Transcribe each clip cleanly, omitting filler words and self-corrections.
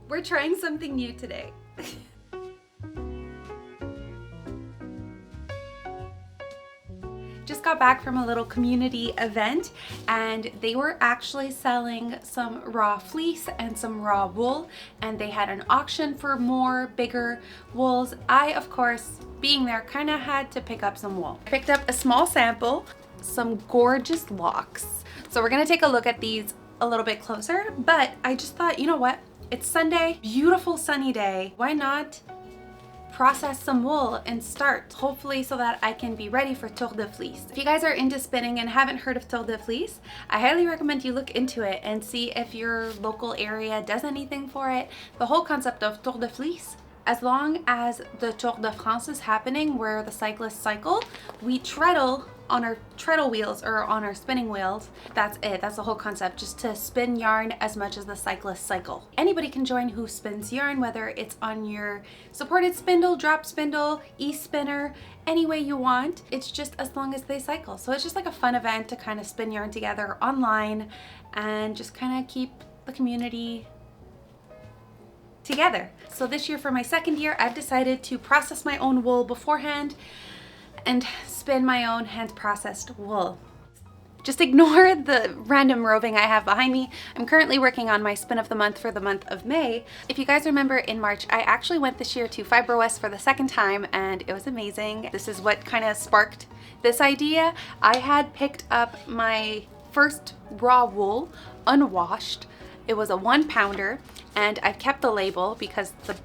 We're trying something new today. Just got back from a little community event and they were actually selling some raw fleece and some raw wool, and they had an auction for more bigger wools. I, of course, being there, kind of had to pick up some wool. I picked up a small sample, some gorgeous locks. So we're gonna take a look at these a little bit closer, but I just thought, you know what? It's Sunday, beautiful sunny day. Why not process some wool and start, hopefully, so that I can be ready for Tour de Fleece. If you guys are into spinning and haven't heard of Tour de Fleece, I highly recommend you look into it and see if your local area does anything for it. The whole concept of Tour de Fleece, as long as the Tour de France is happening, where the cyclists cycle, we treadle on our treadle wheels or on our spinning wheels. That's it. That's the whole concept, just to spin yarn as much as the cyclists cycle. Anybody can join who spins yarn, whether it's on your supported spindle, drop spindle, e-spinner, any way you want. It's just as long as they cycle. So it's just like a fun event to kind of spin yarn together online and just kind of keep the community together. So this year, for my second year, I've decided to process my own wool beforehand and spin my own hand processed wool. Just ignore the random roving I have behind me. I'm currently working on my spin of the month for the month of May. If you guys remember, in March, I actually went this year to Fiber West for the second time and it was amazing. This is what kind of sparked this idea. I had picked up my first raw wool, Unwashed. It was a 1 pounder and I've kept the label because the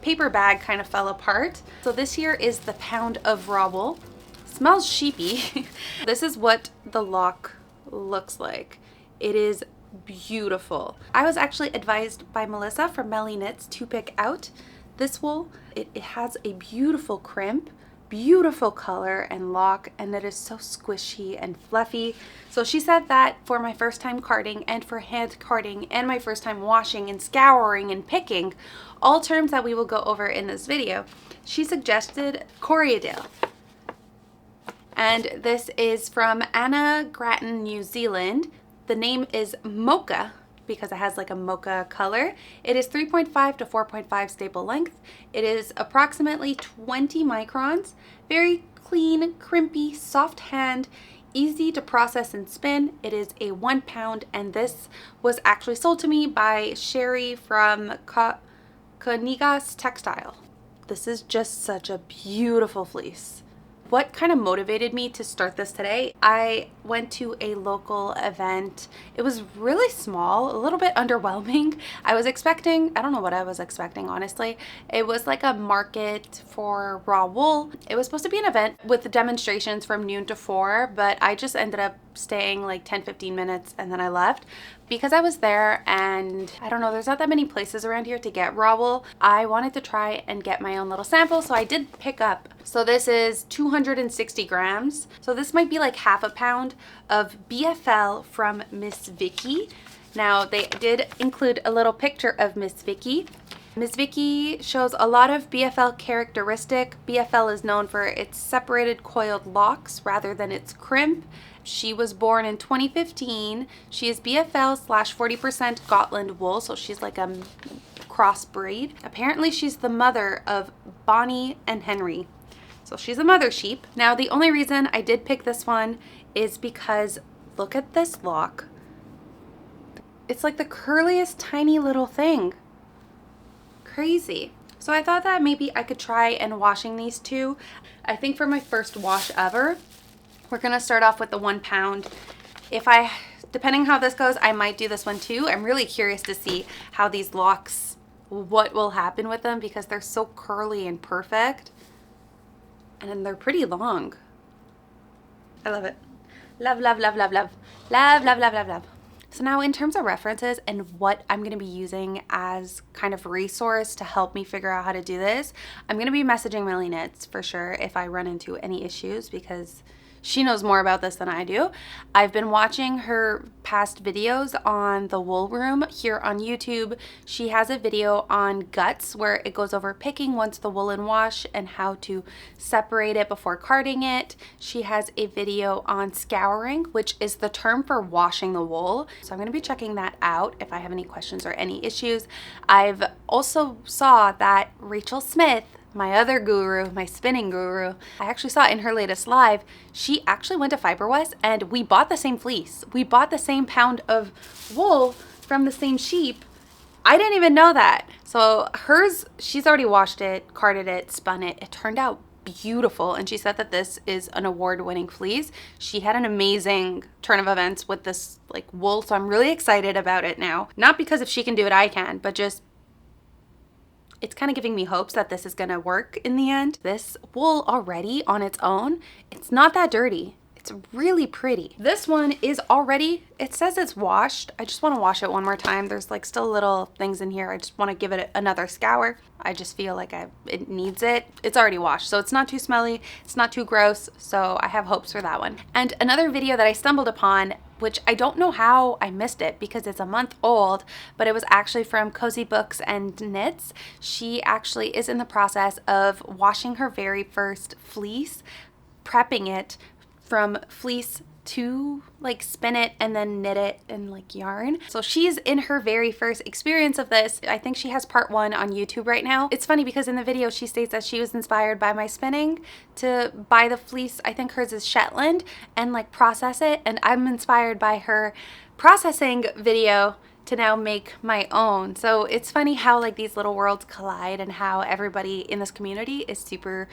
paper bag kind of fell apart. So this here is the pound of raw wool. Smells sheepy. This is what the lock looks like. It is beautiful. I was actually advised by Melissa from Melly Knits to pick out this wool. It has a beautiful crimp, beautiful color and lock, and it is so squishy and fluffy. So she said that for my first time carding and for hand carding and my first time washing and scouring and picking, all terms that we will go over in this video, she suggested Corriedale. And this is from Anna Grattan, New Zealand. The name is Mocha because it has like a mocha color. It is 3.5 to 4.5 staple length. It is approximately 20 microns. Very clean, crimpy, soft hand, easy to process and spin. It is a 1 pound, and this was actually sold to me by Sherry from Konigas Textile. This is just such a beautiful fleece. What kind of motivated me to start this today? I went to a local event. It was really small, a little bit underwhelming. I was expecting, I don't know what I was expecting, honestly. It was like a market for raw wool. It was supposed to be an event with demonstrations from noon to 4, but I just ended up staying like 10-15 minutes and then I left because I was there and I don't know, there's not that many places around here to get raw wool. I wanted to try and get my own little sample, so I did pick up. So this is 260 grams. So this might be like half a pound of BFL from Miss Vicky. Now they did include a little picture of Miss Vicky. Miss Vicky shows a lot of BFL characteristic. BFL is known for its separated coiled locks rather than its crimp. She was born in 2015. She is BFL / 40% Gotland wool, so she's like a crossbreed. Apparently she's the mother of Bonnie and Henry. So she's a mother sheep. Now the only reason I did pick this one is because look at this lock. It's like the curliest tiny little thing. Crazy. So I thought that maybe I could try and washing these two. I think for my first wash ever, we're gonna start off with the 1 pound. Depending how this goes, I might do this one too. I'm really curious to see how these locks, what will happen with them, because they're so curly and perfect. And then they're pretty long. I love it. Love, love, love, love, love. Love, love, love, love, love. So now in terms of references and what I'm going to be using as kind of resource to help me figure out how to do this, I'm going to be messaging Melly Knits for sure if I run into any issues, because She knows more about this than I do. I've been watching her past videos on the wool room here on YouTube. She has a video on guts where it goes over picking once the woolen wash and how to separate it before carding it. She has a video on scouring, which is the term for washing the wool. So I'm going to be checking that out if I have any questions or any issues. I've also saw that Rachel Smith, my other guru, my spinning guru, I actually saw in her latest live, she actually went to Fiber West and we bought the same fleece. We bought the same pound of wool from the same sheep. I didn't even know that. So hers, she's already washed it, carded it, spun it. It turned out beautiful. And she said that this is an award-winning fleece. She had an amazing turn of events with this like wool. So I'm really excited about it now. Not because if she can do it, I can, but just it's kind of giving me hopes that this is gonna work in the end. This wool already on its own, it's not that dirty. It's really pretty. This one is already, it says it's washed. I just want to wash it one more time. There's like still little things in here. I just want to give it another scour. I just feel like it needs it. It's already washed, so it's not too smelly. It's not too gross, so I have hopes for that one. And another video that I stumbled upon, which I don't know how I missed it because it's a month old, but it was actually from Cozy Books and Knits. She actually is in the process of washing her very first fleece, prepping it from fleece to like spin it and then knit it and like yarn. So she's in her very first experience of this. I think she has part 1 on YouTube right now. It's funny because in the video she states that she was inspired by my spinning to buy the fleece. I think hers is Shetland, and like process it, and I'm inspired by her processing video to now make my own. So it's funny how like these little worlds collide and how everybody in this community is super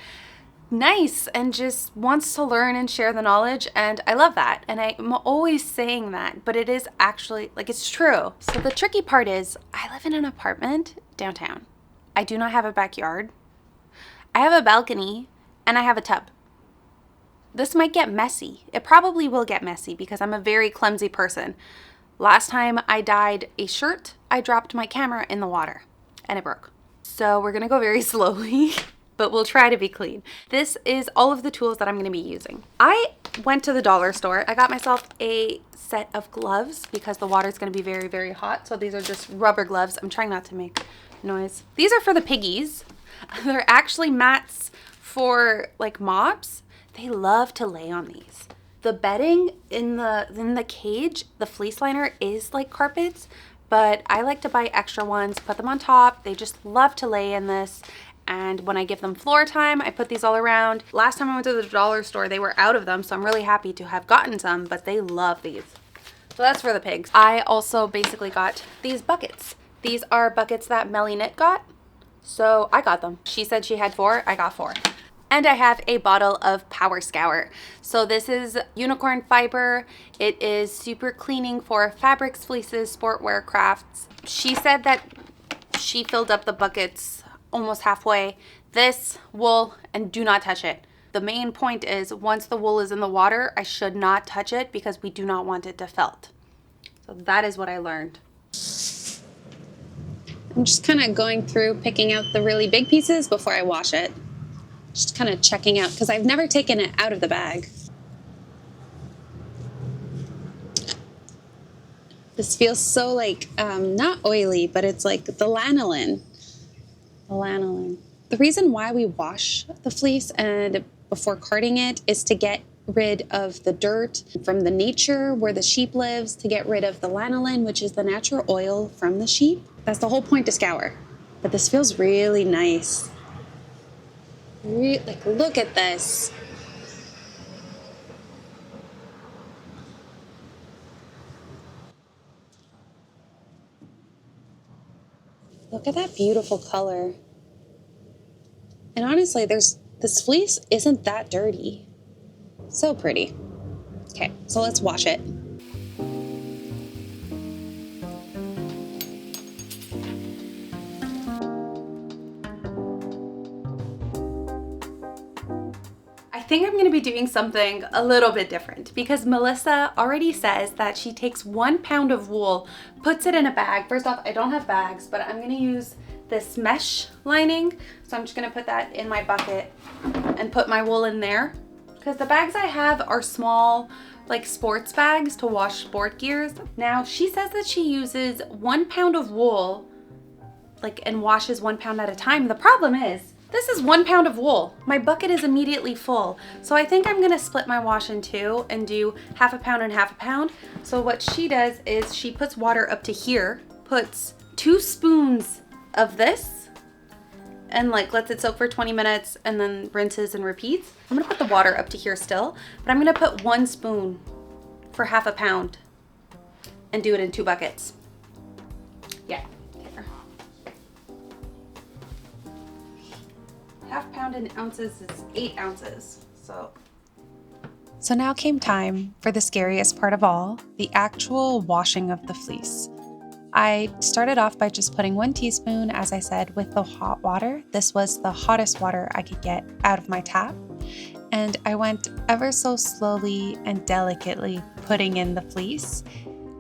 nice and just wants to learn and share the knowledge, and I love that. And I'm always saying that, but it is actually like, it's true. So the tricky part is I live in an apartment downtown. I do not have a backyard. I have a balcony and I have a tub. This might get messy. It probably will get messy because I'm a very clumsy person. Last time I dyed a shirt, I dropped my camera in the water and it broke. So we're gonna go very slowly. But we'll try to be clean. This is all of the tools that I'm gonna be using. I went to the dollar store. I got myself a set of gloves because the water is gonna be very, very hot. So these are just rubber gloves. I'm trying not to make noise. These are for the piggies. They're actually mats for like mops. They love to lay on these. The bedding in the cage, the fleece liner is like carpets, but I like to buy extra ones, put them on top. They just love to lay in this. And when I give them floor time, I put these all around. Last time I went to the dollar store, they were out of them, so I'm really happy to have gotten some, but they love these. So that's for the pigs. I also basically got these buckets. These are buckets that Melly Knit got, so I got them. She said she had 4, I got 4. And I have a bottle of Power Scour. So this is unicorn fiber. It is super cleaning for fabrics, fleeces, sportwear, crafts. She said that she filled up the buckets almost halfway. This wool, and do not touch it. The main point is once the wool is in the water, I should not touch it because we do not want it to felt. So that is what I learned. I'm just kind of going through picking out the really big pieces before I wash it. Just kind of checking out because I've never taken it out of the bag. This feels so like, not oily, but it's like the lanolin. The reason why we wash the fleece and before carding it is to get rid of the dirt from the nature where the sheep lives, to get rid of the lanolin, which is the natural oil from the sheep. That's the whole point to scour. But this feels really nice. Like, look at this. Look at that beautiful color. And honestly, this fleece isn't that dirty. So pretty. Okay, so let's wash it. I think I'm gonna be doing something a little bit different because Melissa already says that she takes 1 pound of wool, puts it in a bag. First off, I don't have bags, but I'm gonna use this mesh lining. So I'm just gonna put that in my bucket and put my wool in there. because the bags I have are small, like sports bags to wash sport gears. Now she says that she uses 1 pound of wool, like, and washes 1 pound at a time. The problem is, this is 1 pound of wool. My bucket is immediately full. So I think I'm gonna split my wash in two and do 1/2 pound and 1/2 pound. So what she does is she puts water up to here, puts 2 spoons of this, and like lets it soak for 20 minutes and then rinses and repeats. I'm gonna put the water up to here still, but I'm gonna put 1 spoon for 1/2 pound and do it in 2 buckets. Yeah. 1/2 pound in ounces is 8 ounces, So now came time for the scariest part of all, the actual washing of the fleece. I started off by just putting 1 teaspoon, as I said, with the hot water. This was the hottest water I could get out of my tap. And I went ever so slowly and delicately putting in the fleece.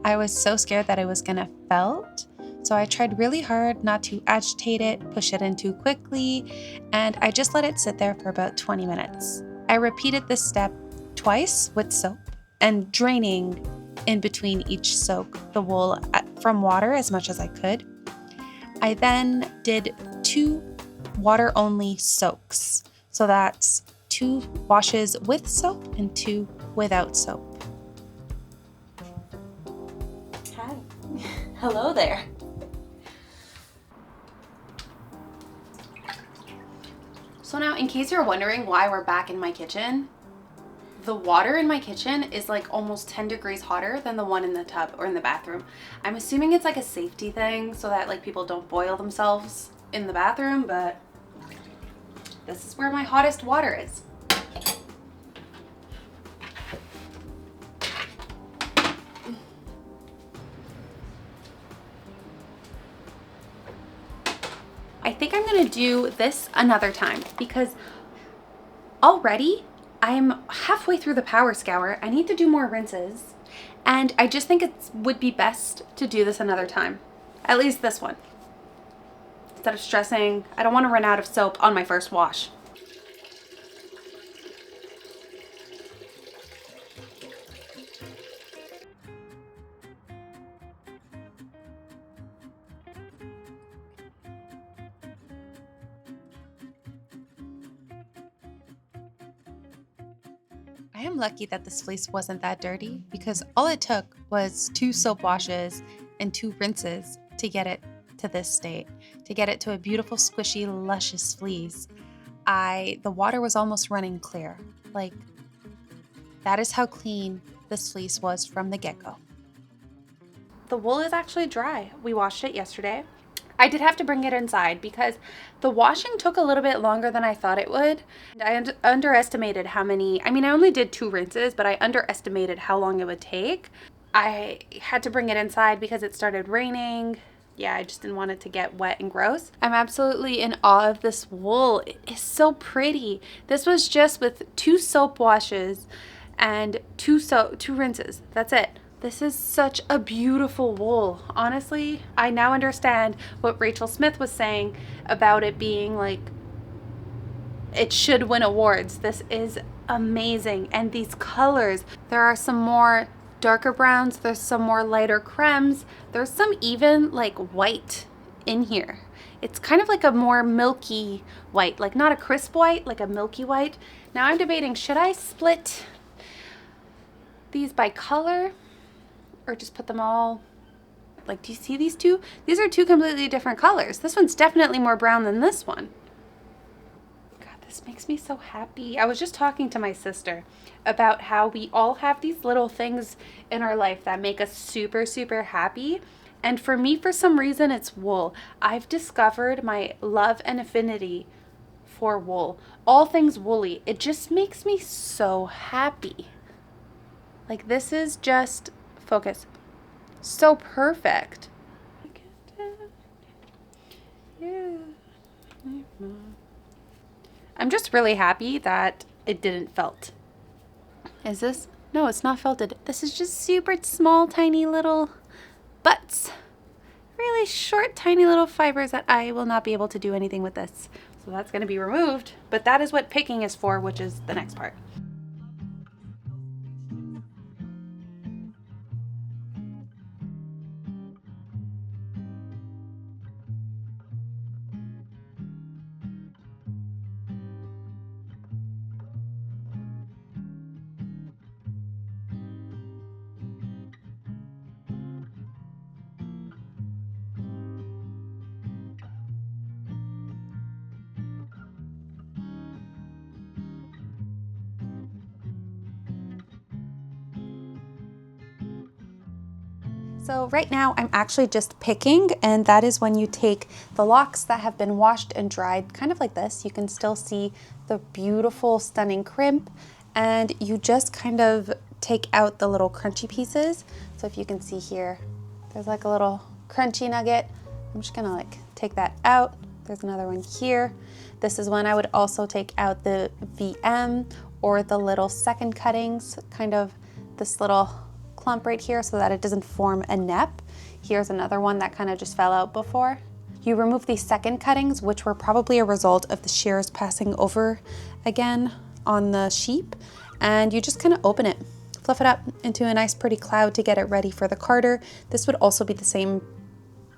I was so scared that it was gonna felt. So I tried really hard not to agitate it, push it in too quickly, and I just let it sit there for about 20 minutes. I repeated this step twice with soap and draining in between each soak the wool from water as much as I could. I then did 2 water-only soaks. So that's 2 washes with soap and 2 without soap. Hi. Hello there. So now, in case you're wondering why we're back in my kitchen, the water in my kitchen is like almost 10 degrees hotter than the one in the tub or in the bathroom. I'm assuming it's like a safety thing so that like people don't boil themselves in the bathroom, but this is where my hottest water is. I think I'm gonna do this another time because already I'm halfway through the power scour. I need to do more rinses, and I just think it would be best to do this another time. At least this one. Instead of stressing, I don't want to run out of soap on my first wash. I am lucky that this fleece wasn't that dirty because all it took was 2 soap washes and 2 rinses to get it to this state, to get it to a beautiful, squishy, luscious fleece. The water was almost running clear. Like, that is how clean this fleece was from the get-go. The wool is actually dry. We washed it yesterday. I did have to bring it inside because the washing took a little bit longer than I thought it would. I underestimated how many, I only did 2 rinses, but I underestimated how long it would take. I had to bring it inside because it started raining. Yeah, I just didn't want it to get wet and gross. I'm absolutely in awe of this wool. It is so pretty. This was just with 2 soap washes and 2 rinses. That's it. This is such a beautiful wool. Honestly, I now understand what Rachel Smith was saying about it being like, it should win awards. This is amazing. And these colors, there are some more darker browns, there's some more lighter cremes, there's some even like white in here. It's kind of like a more milky white, like not a crisp white, like a milky white. Now I'm debating, should I split these by color? Or just put them all, like, do you see these 2? These are 2 completely different colors. This one's definitely more brown than this one. God, this makes me so happy. I was just talking to my sister about how we all have these little things in our life that make us super, super happy. And for me, for some reason, it's wool. I've discovered my love and affinity for wool. All things woolly. It just makes me so happy. Like, this is just... focus. So perfect. I'm just really happy that it didn't felt. Is this? No, it's not felted. This is just super small, tiny little butts. Really short, tiny little fibers that I will not be able to do anything with this. So that's going to be removed. But that is what picking is for, which is the next part. So right now I'm actually just picking, and that is when you take the locks that have been washed and dried, kind of like this. You can still see the beautiful, stunning crimp, and you just kind of take out the little crunchy pieces. So if you can see here, there's like a little crunchy nugget. I'm just gonna like take that out. There's another one here. This is when I would also take out the VM or the little second cuttings, kind of this little clump right here so that it doesn't form a nep. Here's another one that kind of just fell out before. You remove these second cuttings, which were probably a result of the shears passing over again on the sheep, and you just kind of open it, fluff it up into a nice pretty cloud to get it ready for the carder. This would also be the same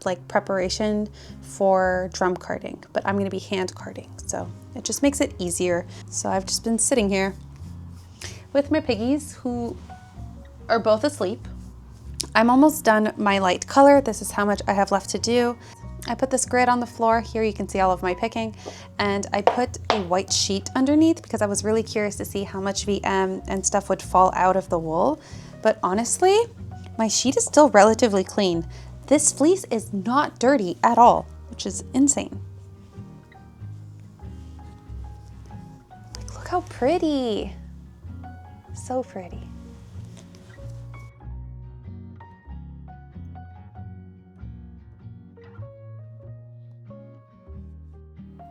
like preparation for drum carding, but I'm going to be hand carding, so it just makes it easier. So I've just been sitting here with my piggies who are both asleep. I'm almost done my light color. This is how much I have left to do. I put this grid on the floor. Here you can see all of my picking, and I put a white sheet underneath because I was really curious to see how much VM and stuff would fall out of the wool. But honestly, my sheet is still relatively clean. This fleece is not dirty at all, which is insane. Like, look how pretty. So pretty.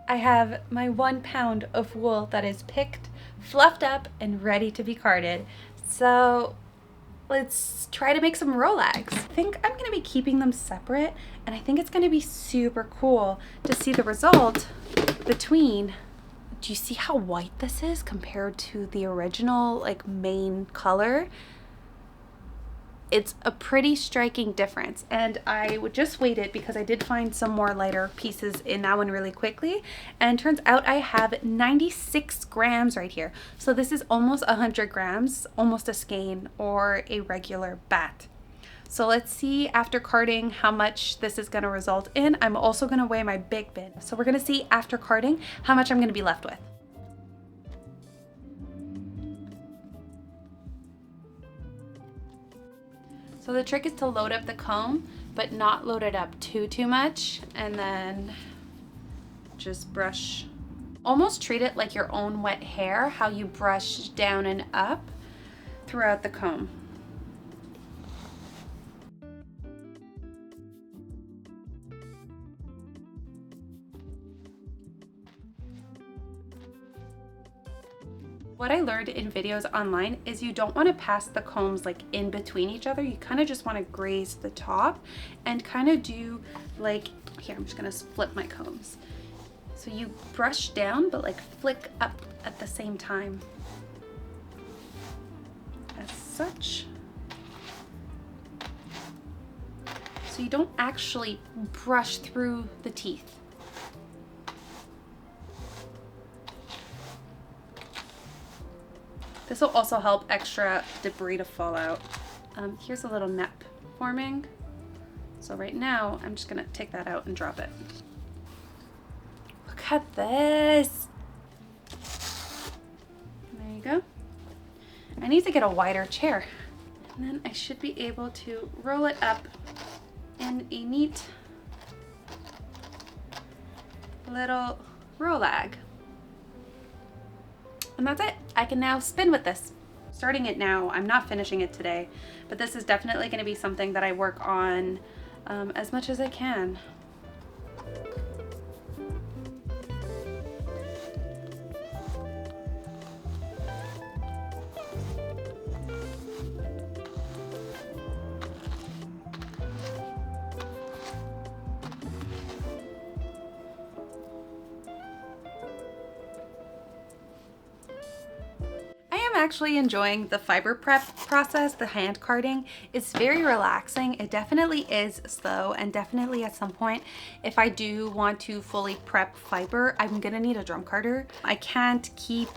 I have my 1 pound of wool that is picked, fluffed up, and ready to be carded. So let's try to make some Rolags. I think I'm gonna be keeping them separate, and I think it's gonna be super cool to see the result between. Do you see how white this is compared to the original like main color? It's a pretty striking difference, and I would just waited because I did find some more lighter pieces in that one really quickly, and turns out I have 96 grams right here. So this is almost 100 grams, almost a skein or a regular bat. So let's see after carding how much this is going to result in. I'm also going to weigh my big bin. So we're going to see after carding how much I'm going to be left with. So the trick is to load up the comb, but not load it up too much, and then just brush. Almost treat it like your own wet hair, how you brush down and up throughout the comb. What I learned in videos online is you don't want to pass the combs like in between each other. You kind of just want to graze the top and kind of do like, here, I'm just going to split my combs. So you brush down, but like flick up at the same time. As such. So you don't actually brush through the teeth. This will also help extra debris to fall out. Here's a little nep forming. So right now, I'm just gonna take that out and drop it. Look at this. There you go. I need to get a wider chair. And then I should be able to roll it up in a neat little Rolag. And that's it. I can now spin with this. Starting it now, I'm not finishing it today, but this is definitely going to be something that I work on as much as I can. Actually enjoying the fiber prep process. The hand carding is very relaxing. It definitely is slow, and definitely at some point, if I do want to fully prep fiber, I'm gonna need a drum carder. I can't keep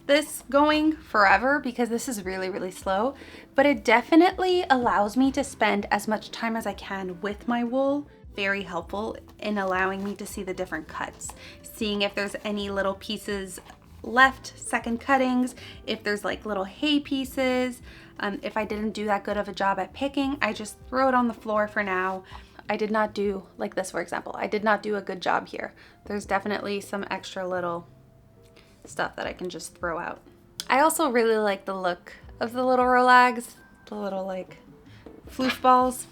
this going forever because this is really slow, but it definitely allows me to spend as much time as I can with my wool. Very helpful in allowing me to see the different cuts, seeing if there's any little pieces left second cuttings, if there's like little hay pieces, if I didn't do that good of a job at picking, I just throw it on the floor for now. I did not do, like this for example, I did not do a good job here. There's definitely some extra little stuff that I can just throw out. I also really like the look of the little Rolags, the little like floof balls.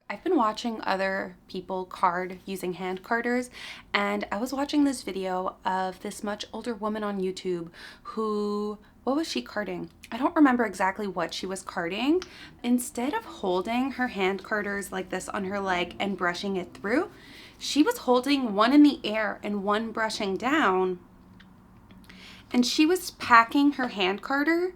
I've been watching other people card using hand carders, and I was watching this video of this much older woman on YouTube who, what was she carding? I don't remember exactly what she was carding. Instead of holding her hand carders like this on her leg and brushing it through, she was holding one in the air and one brushing down, and she was packing her hand carder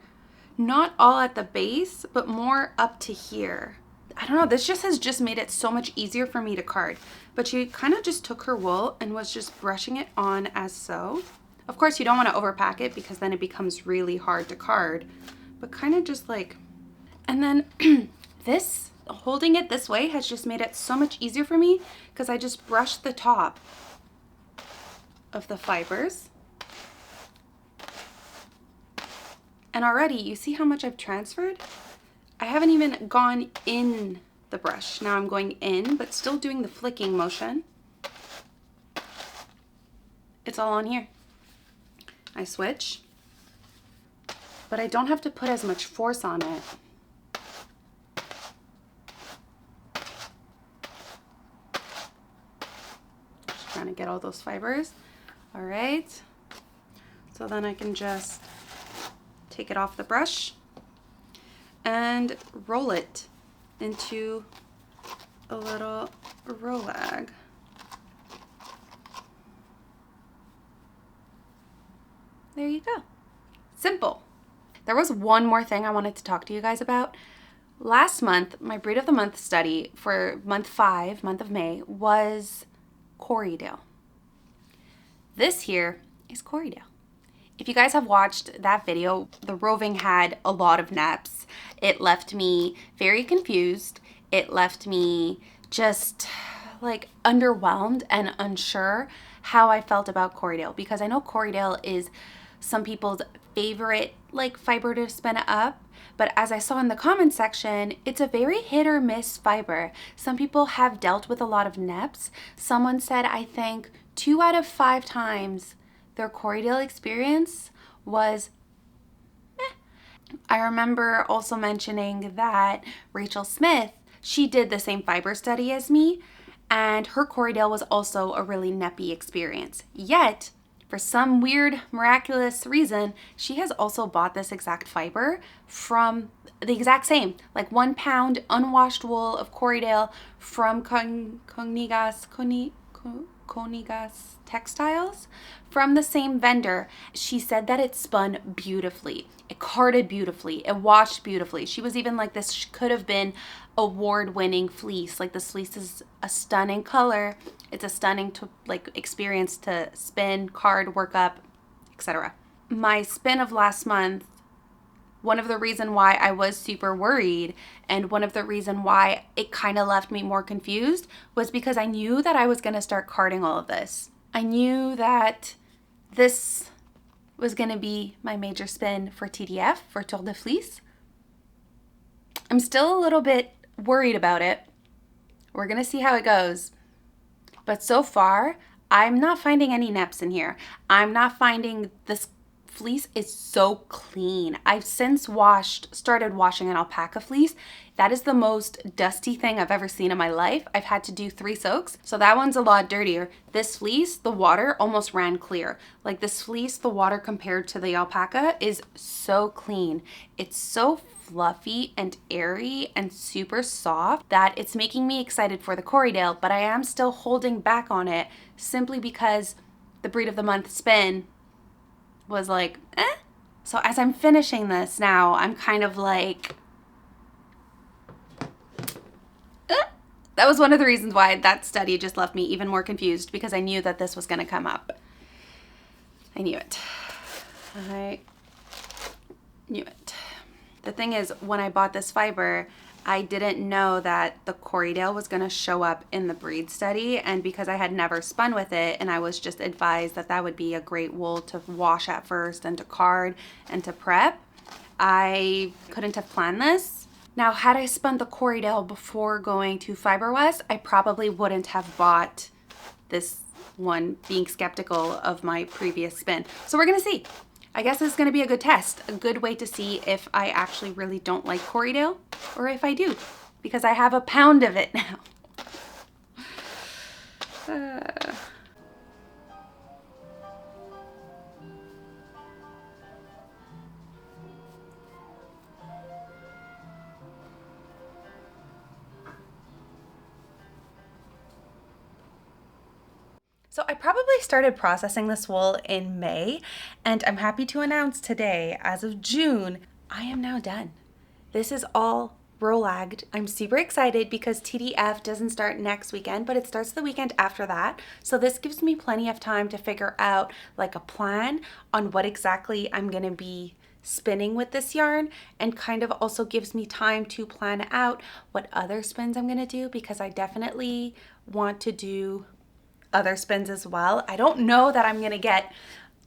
not all at the base, but more up to here. I don't know, this just has just made it so much easier for me to card. But she kind of just took her wool and was just brushing it on as so. Of course, you don't want to overpack it because then it becomes really hard to card. But kind of just like, and then this, holding it this way has just made it so much easier for me because I just brushed the top of the fibers. And already, you see how much I've transferred? I haven't even gone in the brush. Now I'm going in, but still doing the flicking motion. It's all on here. I switch, but I don't have to put as much force on it. Just trying to get all those fibers. All right. So then I can just take it off the brush and roll it into a little Rolag. There you go. Simple. There was one more thing I wanted to talk to you guys about. Last month, my breed of the month study for month 5, month of May, was Corriedale. This here is Corriedale. If you guys have watched that video, the roving had a lot of naps. It left me very confused. It left me just like underwhelmed and unsure how I felt about Corriedale, because I know Corriedale is some people's favorite like fiber to spin up. But as I saw in the comment section, it's a very hit or miss fiber. Some people have dealt with a lot of neps. Someone said, I think 2 out of 5 times their Corriedale experience was I remember also mentioning that Rachel Smith, she did the same fiber study as me, and her Corriedale was also a really neppy experience. Yet, for some weird, miraculous reason, she has also bought this exact fiber from the exact same, like 1 pound unwashed wool of Corriedale from Conigas Textiles, from the same vendor. She said that it spun beautifully, it carded beautifully, it washed beautifully. She was even like, this could have been award-winning fleece. Like, this fleece is a stunning color, it's a stunning experience to spin, card, work up, etc. My spin of last month, one of the reason why I was super worried and one of the reason why it kind of left me more confused was because I knew that I was going to start carding all of this. I knew that this was going to be my major spin for TDF, for Tour de Fleece. I'm still a little bit worried about it. We're going to see how it goes. But so far, I'm not finding any neps in here. I'm not finding this fleece is so clean. I've since started washing an alpaca fleece. That is the most dusty thing I've ever seen in my life. I've had to do 3 soaks, so that one's a lot dirtier. This fleece, the water almost ran clear. Like, this fleece, the water compared to the alpaca is so clean. It's so fluffy and airy and super soft that it's making me excited for the Corriedale, but I am still holding back on it simply because the breed of the month spin was like, eh. So as I'm finishing this now, I'm kind of like, That was one of the reasons why that study just left me even more confused, because I knew that this was going to come up. I knew it. I knew it. The thing is, when I bought this fiber, I didn't know that the Corriedale was going to show up in the breed study, and because I had never spun with it and I was just advised that that would be a great wool to wash at first and to card and to prep, I couldn't have planned this. Now, had I spun the Corriedale before going to Fiber West, I probably wouldn't have bought this one, being skeptical of my previous spin. So we're going to see. I guess this is going to be a good test, a good way to see if I actually really don't like Corriedale or if I do, because I have a pound of it now. So I probably started processing this wool in May, and I'm happy to announce today, as of June, I am now done. This is all Rolagged. I'm super excited because TDF doesn't start next weekend, but it starts the weekend after that. So this gives me plenty of time to figure out like a plan on what exactly I'm gonna be spinning with this yarn, and kind of also gives me time to plan out what other spins I'm gonna do, because I definitely want to do other spins as well. I don't know that I'm gonna get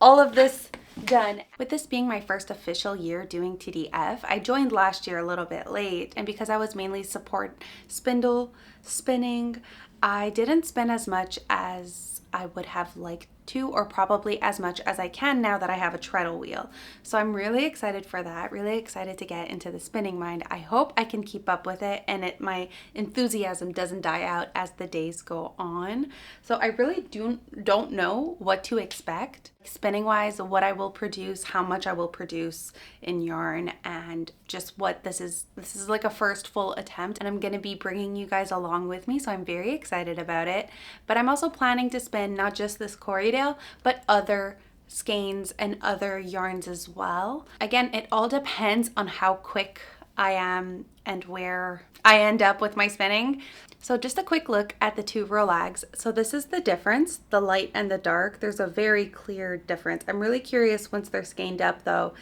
all of this done. With this being my first official year doing TDF, I joined last year a little bit late, and because I was mainly support spindle spinning, I didn't spin as much as I would have liked to, or probably as much as I can now that I have a treadle wheel. So I'm really excited for that, really excited to get into the spinning mind. I hope I can keep up with it and my enthusiasm doesn't die out as the days go on. So I really don't know what to expect spinning wise, what I will produce, how much I will produce in yarn, and just what this is like a first full attempt, and I'm going to be bringing you guys along with me, so I'm very excited about it. But I'm also planning to spin not just this Corriedale, but other skeins and other yarns as well. Again, it all depends on how quick I am and where I end up with my spinning. So just a quick look at the two Rolags. So this is the difference, the light and the dark. There's a very clear difference. I'm really curious once they're skeined up though,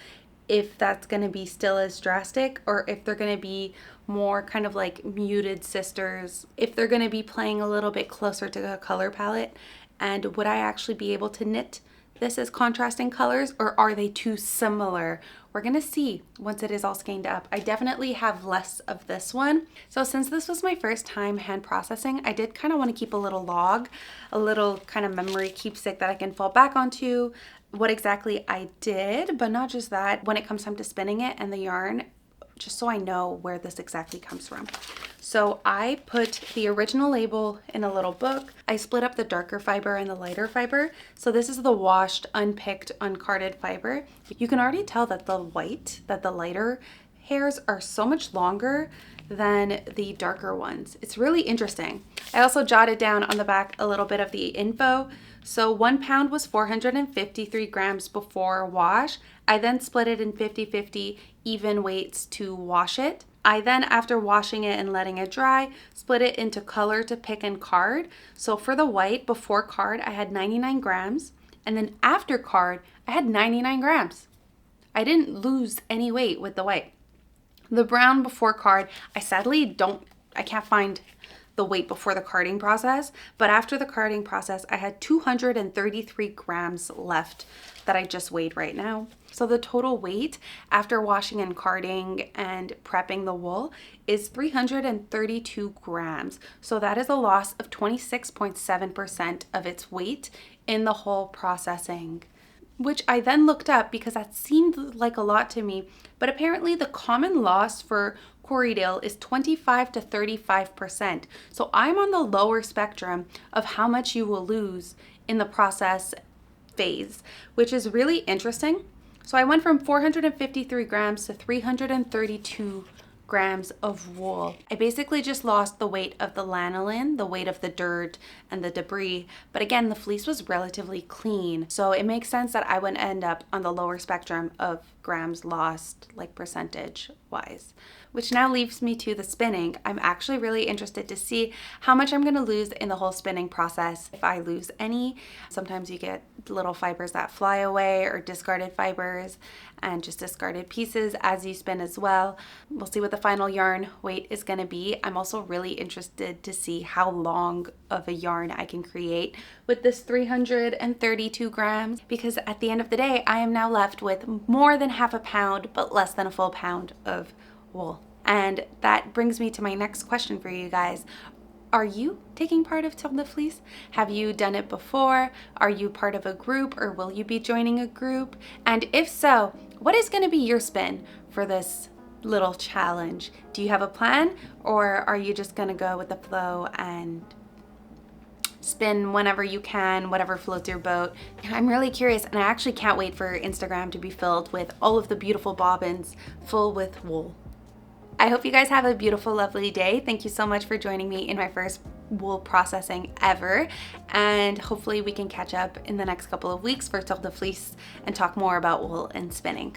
if that's going to be still as drastic, or if they're going to be more kind of like muted sisters, if they're going to be playing a little bit closer to the color palette, and would I actually be able to knit this as contrasting colors, or are they too similar? We're gonna see once it is all skeined up. I definitely have less of this one. So since this was my first time hand processing, I did kind of want to keep a little log, a little kind of memory keepsake that I can fall back onto, what exactly I did, but not just that, when it comes time to spinning it and the yarn, just so I know where this exactly comes from. So I put the original label in a little book. I split up the darker fiber and the lighter fiber. So this is the washed, unpicked, uncarded fiber. You can already tell that the lighter hairs are so much longer than the darker ones. It's really interesting. I also jotted down on the back a little bit of the info. So 1 pound was 453 grams before wash. I then split it in 50-50 even weights to wash it. I then, after washing it and letting it dry, split it into color to pick and card. So for the white, before card, I had 99 grams. And then after card, I had 99 grams. I didn't lose any weight with the white. The brown before card, I can't find the weight before the carding process, but after the carding process, I had 233 grams left that I just weighed right now. So the total weight after washing and carding and prepping the wool is 332 grams. So that is a loss of 26.7% of its weight in the whole processing, which I then looked up because that seemed like a lot to me. But apparently the common loss for Corriedale is 25 to 35%. So I'm on the lower spectrum of how much you will lose in the process phase, which is really interesting. So I went from 453 grams to 332 grams of wool. I basically just lost the weight of the lanolin, the weight of the dirt and the debris, but again, the fleece was relatively clean, so it makes sense that I would end up on the lower spectrum of grams lost, like percentage wise. Which now leaves me to the spinning. I'm actually really interested to see how much I'm gonna lose in the whole spinning process. If I lose any, sometimes you get little fibers that fly away or discarded fibers and just discarded pieces as you spin as well. We'll see what the final yarn weight is gonna be. I'm also really interested to see how long of a yarn I can create with this 332 grams, because at the end of the day, I am now left with more than half a pound, but less than a full pound of wool. And that brings me to my next question for you guys. Are you taking part of Till the Fleece? Have you done it before? Are you part of a group, or will you be joining a group? And if so, what is going to be your spin for this little challenge? Do you have a plan, or are you just going to go with the flow and spin whenever you can, whatever floats your boat? And I'm really curious, and I actually can't wait for Instagram to be filled with all of the beautiful bobbins full with wool. I hope you guys have a beautiful, lovely day. Thank you so much for joining me in my first wool processing ever. And hopefully we can catch up in the next couple of weeks for Till the Fleece and talk more about wool and spinning.